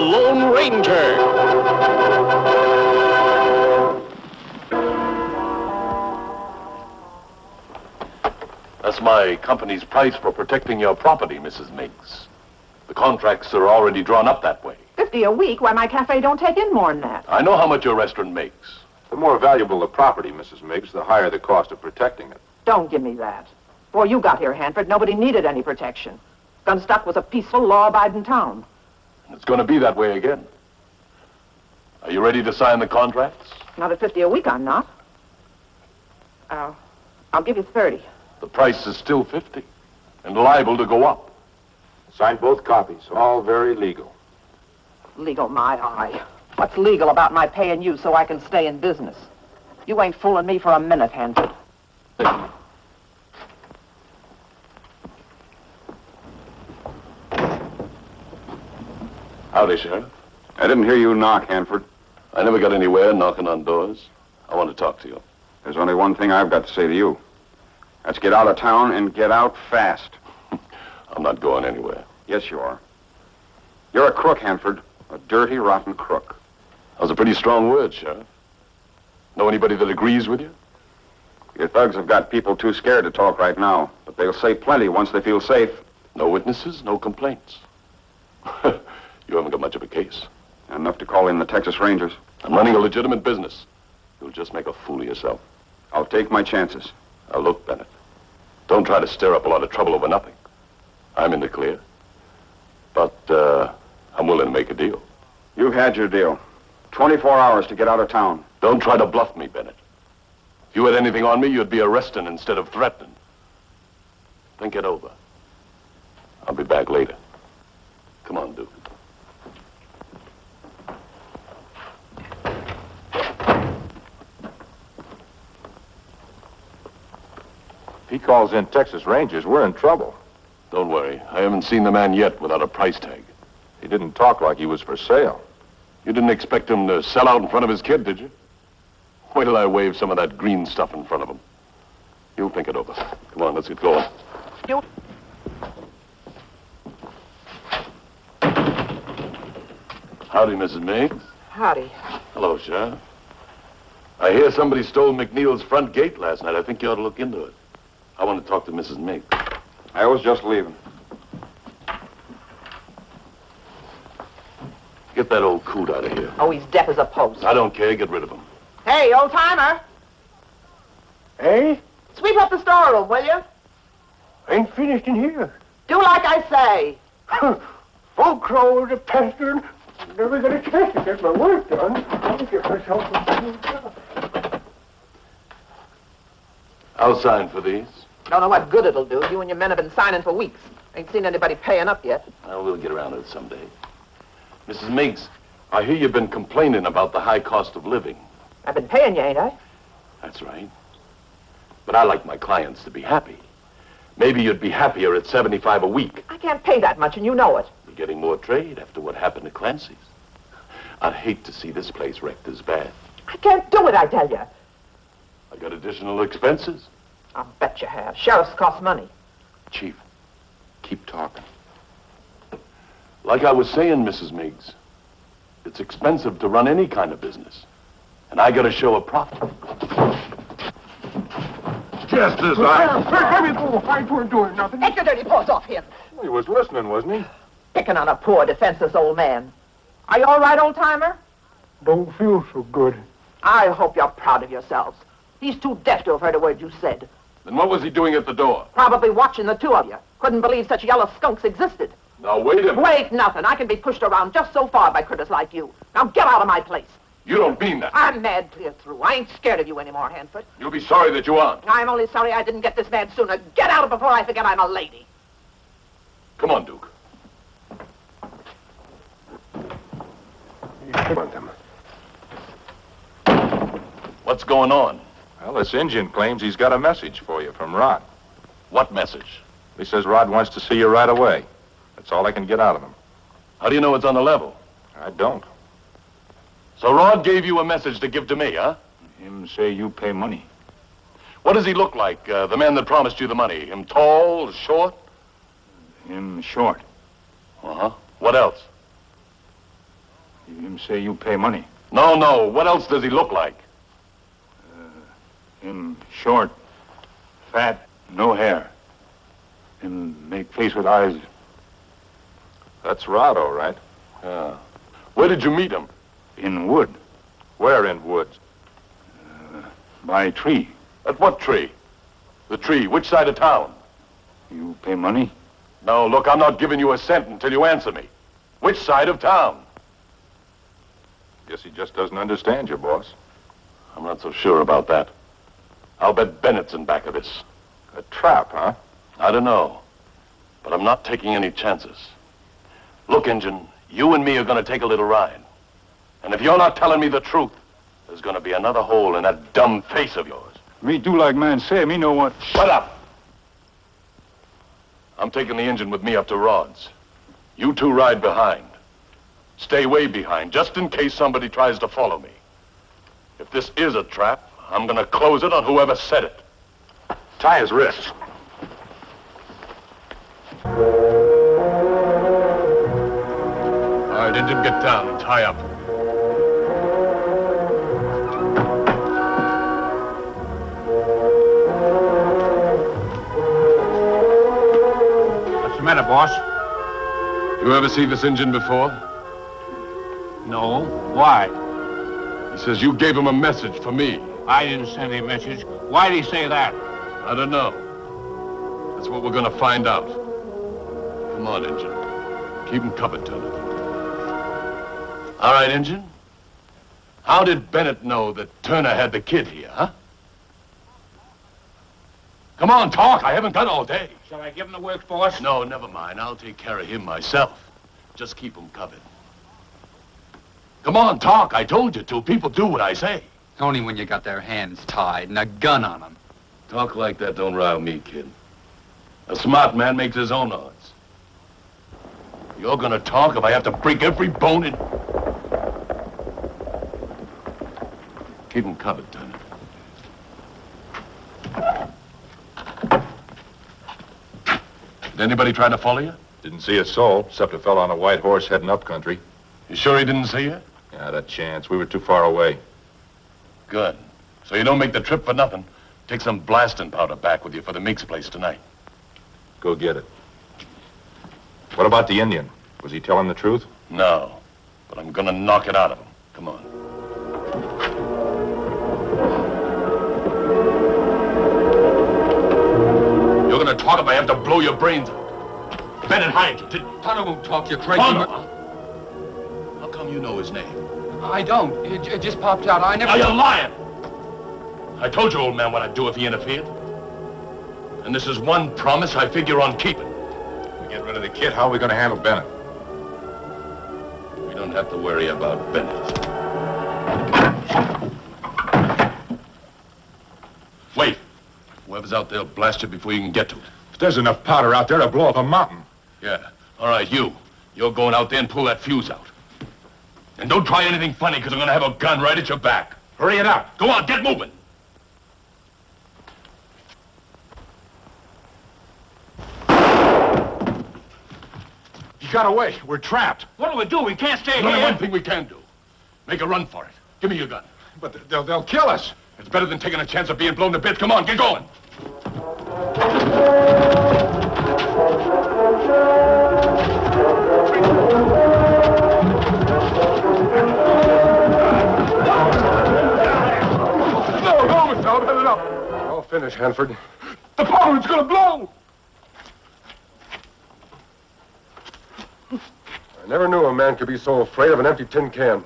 Lone Ranger. That's my company's price for protecting your property, Mrs. Miggs. The contracts are already drawn up that way. $50 a week? Why, my cafe don't take in more than that. I know how much your restaurant makes. The more valuable the property, Mrs. Miggs, the higher the cost of protecting it. Don't give me that. Before you got here, Hanford, nobody needed any protection. Gunstock was a peaceful, law-abiding town. It's going to be that way again. Are you ready to sign the contracts? Not at $50 a week, I'm not. I'll give you 30. The price is still 50 and liable to go up. Sign both copies, all very legal. Legal, my eye. What's legal about my paying you so I can stay in business? You ain't fooling me for a minute, Hanford. Howdy, Sheriff. I didn't hear you knock, Hanford. I never got anywhere knocking on doors. I want to talk to you. There's only one thing I've got to say to you. Let's get out of town and get out fast. I'm not going anywhere. Yes, you are. You're a crook, Hanford. A dirty, rotten crook. That was a pretty strong word, Sheriff. Know anybody that agrees with you? Your thugs have got people too scared to talk right now, but they'll say plenty once they feel safe. No witnesses, no complaints. You haven't got much of a case. Enough to call in the Texas Rangers. I'm running a legitimate business. You'll just make a fool of yourself. I'll take my chances. Now look, Bennett. Don't try to stir up a lot of trouble over nothing. I'm in the clear. But, I'm willing to make a deal. You've had your deal. 24 hours to get out of town. Don't try to bluff me, Bennett. If you had anything on me, you'd be arresting instead of threatening. Think it over. I'll be back later. Come on, Duke. If he calls in Texas Rangers, we're in trouble. Don't worry. I haven't seen the man yet without a price tag. He didn't talk like he was for sale. You didn't expect him to sell out in front of his kid, did you? Wait till I wave some of that green stuff in front of him. You'll think it over. Come on, let's get going. You... Howdy, Mrs. Miggs. Howdy. Hello, Sheriff. I hear somebody stole McNeil's front gate last night. I think you ought to look into it. I want to talk to Mrs. Miggs. I was just leaving. Get that old coot out of here. Oh, he's deaf as a post. I don't care. Get rid of him. Hey, old-timer. Hey? Sweep up the storeroom, will you? Ain't finished in here. Do like I say. Folk crows are pestering. Never get a chance to get my work done. I'll get myself a job. I'll sign for these. Don't know what good it'll do. You and your men have been signing for weeks. Ain't seen anybody paying up yet. Well, we'll get around to it someday. Mrs. Miggs, I hear you've been complaining about the high cost of living. I've been paying you, ain't I? That's right. But I like my clients to be happy. Maybe you'd be happier at $75 a week. I can't pay that much, and you know it. You're getting more trade after what happened to Clancy's. I'd hate to see this place wrecked as bad. I can't do it, I tell you. I got additional expenses. I'll bet you have. Sheriffs cost money. Chief, keep talking. Like I was saying, Mrs. Miggs, it's expensive to run any kind of business. And I gotta show a profit. Just as Let me go. I weren't doing nothing. Take your dirty paws off him. He was listening, wasn't he? Picking on a poor, defenseless old man. Are you all right, old-timer? Don't feel so good. I hope you're proud of yourselves. He's too deaf to have heard a word you said. Then what was he doing at the door? Probably watching the two of you. Couldn't believe such yellow skunks existed. Now, wait a minute. Wait, nothing. I can be pushed around just so far by critters like you. Now get out of my place. You don't mean that. I'm mad clear through. I ain't scared of you anymore, Hanford. You'll be sorry that you aren't. I'm only sorry I didn't get this mad sooner. Get out before I forget I'm a lady. Come on, Duke. What's going on? Well, this Indian claims he's got a message for you from Rod. What message? He says Rod wants to see you right away. That's all I can get out of him. How do you know it's on the level? I don't. So Rod gave you a message to give to me, huh? Him say you pay money. What does he look like, the man that promised you the money? Him tall, short? Him short. Uh-huh. What else? Him say you pay money. No, no. What else does he look like? Him short, fat, no hair. Him make face with eyes. That's Rod, all right. Yeah. Where did you meet him? In wood. Where in woods? By tree. At what tree? The tree. Which side of town? You pay money? No, look, I'm not giving you a cent until you answer me. Which side of town? Guess he just doesn't understand you, boss. I'm not so sure about that. I'll bet Bennett's in back of this. A trap, huh? I don't know. But I'm not taking any chances. Look, Injun, you and me are going to take a little ride. And if you're not telling me the truth, there's going to be another hole in that dumb face of yours. Me do like man say, me know what. Shut up! I'm taking the engine with me up to Rod's. You two ride behind. Stay way behind, just in case somebody tries to follow me. If this is a trap, I'm gonna close it on whoever said it. Tie his wrists. All right, engine, get down and tie up. What's the matter, boss? You ever see this engine before? No. Why? He says you gave him a message for me. I didn't send a message. Why'd he say that? I don't know. That's what we're gonna find out. Come on, engine. Keep him covered, Turner. All right, engine. How did Bennett know that Turner had the kid here, huh? Come on, talk. I haven't got all day. Shall I give him the works, boss? No, never mind. I'll take care of him myself. Just keep him covered. Come on, talk. I told you to. People do what I say. Only when you got their hands tied and a gun on them. Talk like that don't rile me, kid. A smart man makes his own odds. You're gonna talk if I have to break every bone in... Keep him covered, Turner. Did anybody try to follow you? Didn't see a soul, except a fellow on a white horse heading up country. You sure he didn't see you? Yeah, that chance. We were too far away. Good. So you don't make the trip for nothing. Take some blasting powder back with you for the Meeks place tonight. Go get it. What about the Indian? Was he telling the truth? No, but I'm gonna knock it out of him. Come on. You're gonna talk if I have to blow your brains out. Bennett hired you, didn't he? Tonto won't talk, you crazy... Tonto, huh? How come you know his name? I don't. It just popped out. I never... Now you're lying! I told you, old man, what I'd do if he interfered. And this is one promise I figure on keeping. We get rid of the kid, how are we going to handle Bennett? We don't have to worry about Bennett. Wait. Whoever's out there will blast you before you can get to it. If there's enough powder out there to blow up a mountain. Yeah. All right, you. You're going out there and pull that fuse out. And don't try anything funny, because I'm going to have a gun right at your back. Hurry it up. Go on, get moving. He got away. We're trapped. What do we do? We can't stay There's only here. one thing we can do. Make a run for it. Give me your gun. But they'll kill us. It's better than taking a chance of being blown to bits. Come on, get going. No, Mr. I'll it up. I'll finish, Hanford. The powder is gonna blow. I never knew a man could be so afraid of an empty tin can.